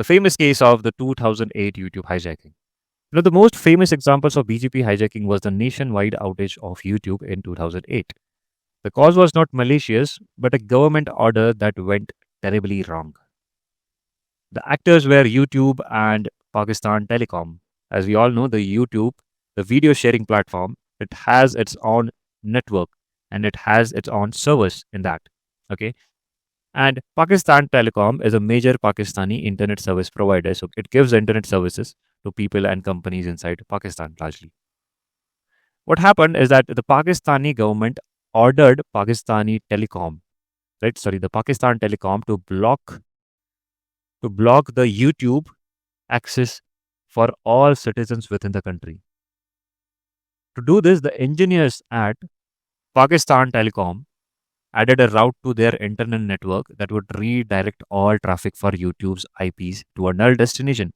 the famous case of the 2008 YouTube hijacking. The most famous examples of BGP hijacking was the nationwide outage of YouTube in 2008. The cause was not malicious, but a government order that went terribly wrong. The actors were YouTube and Pakistan Telecom. As we all know, the YouTube, the video sharing platform, it has its own network and it has its own servers in that. Okay. And Pakistan Telecom is a major Pakistani internet service provider. So it gives internet services to people and companies inside Pakistan largely. What happened is that the Pakistani government ordered Pakistani Telecom, right? Sorry, the Pakistan Telecom to block the YouTube access for all citizens within the country. To do this, the engineers at Pakistan Telecom added a route to their internal network that would redirect all traffic for YouTube's IPs to a null destination,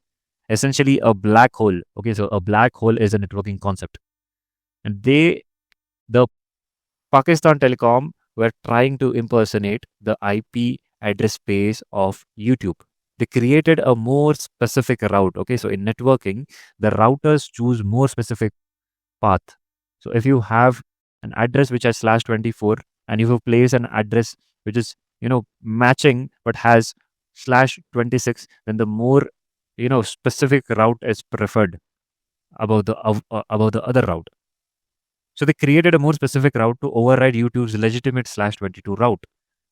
essentially a black hole. Okay, so a black hole is a networking concept. And the Pakistan Telecom were trying to impersonate the IP address space of YouTube. They created a more specific route. Okay, so in networking, the routers choose more specific path. So if you have an address which has /24 and if you place an address which is matching but has /26, then the more specific route is preferred above the other route. So they created a more specific route to override YouTube's legitimate /22 route.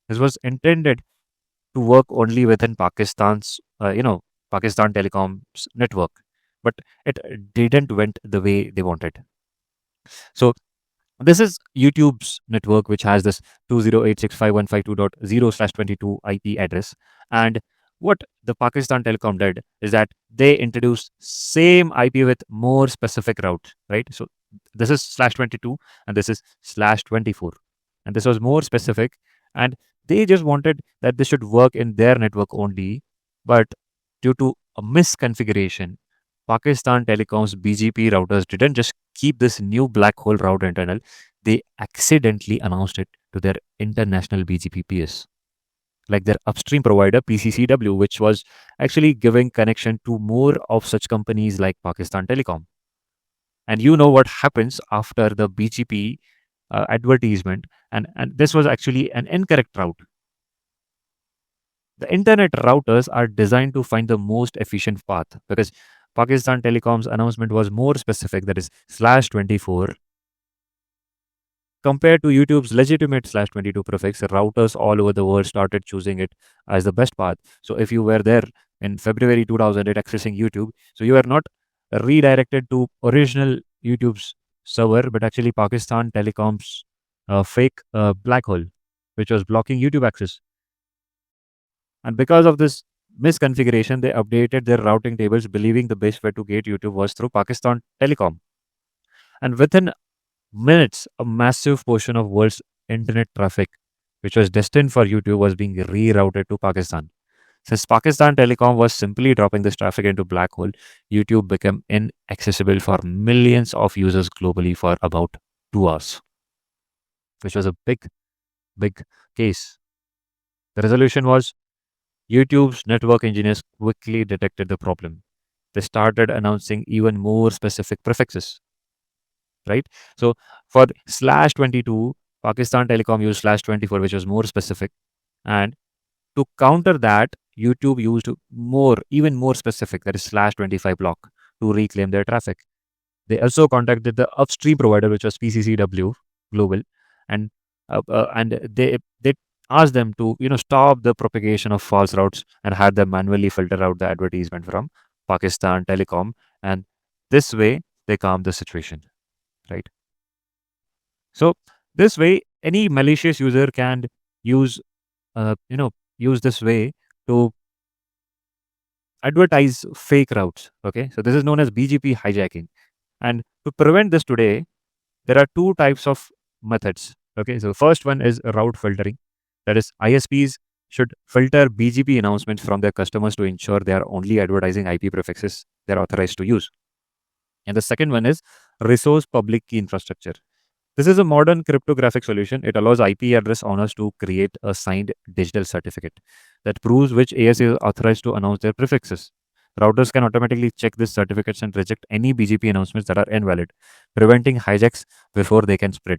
This was intended to work only within Pakistan's Pakistan Telecom's network, but it didn't went the way they wanted. So this is YouTube's network, which has this 208.65152.0/22 IP address. And what the Pakistan Telecom did is that they introduced same IP with more specific route, right? So this is /22 and this is /24. And this was more specific. And they just wanted that this should work in their network only. But due to a misconfiguration, Pakistan Telecom's BGP routers didn't just keep this new black hole route internal, they accidentally announced it to their international BGP peers, like their upstream provider PCCW, which was actually giving connection to more of such companies like Pakistan Telecom. And you know what happens after the BGP advertisement, and this was actually an incorrect route. The internet routers are designed to find the most efficient path because Pakistan Telecom's announcement was more specific, that is /24. Compared to YouTube's legitimate /22 prefix, routers all over the world started choosing it as the best path. So if you were there in February 2008 accessing YouTube, so you are not redirected to original YouTube's server, but actually Pakistan Telecom's fake black hole, which was blocking YouTube access. And because of this misconfiguration, they updated their routing tables, believing the best way to get YouTube was through Pakistan Telecom. And within minutes, a massive portion of world's internet traffic, which was destined for YouTube, was being rerouted to Pakistan. Since Pakistan Telecom was simply dropping this traffic into black hole, YouTube became inaccessible for millions of users globally for about 2 hours, which was a big case. The resolution was YouTube's network engineers quickly detected the problem. They started announcing even more specific prefixes, right? So for /22, Pakistan Telecom used /24, which was more specific. And to counter that, YouTube used even more specific, that is /25 block, to reclaim their traffic. They also contacted the upstream provider, which was PCCW Global, and they asked them to stop the propagation of false routes and had them manually filter out the advertisement from Pakistan Telecom, and this way they calmed the situation, right? So this way, any malicious user can use this way to advertise fake routes. Okay, so this is known as BGP hijacking, and to prevent this today, there are two types of methods. Okay, so first one is route filtering. That is, ISPs should filter BGP announcements from their customers to ensure they are only advertising IP prefixes they're authorized to use. And the second one is resource public key infrastructure. This is a modern cryptographic solution. It allows IP address owners to create a signed digital certificate that proves which AS is authorized to announce their prefixes. Routers can automatically check these certificates and reject any BGP announcements that are invalid, preventing hijacks before they can spread.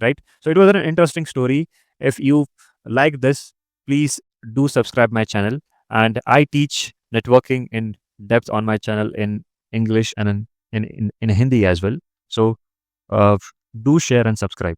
Right? So it was an interesting story. If you like this, please do subscribe my channel. And I teach networking in depth on my channel in English and in Hindi as well. So do share and subscribe.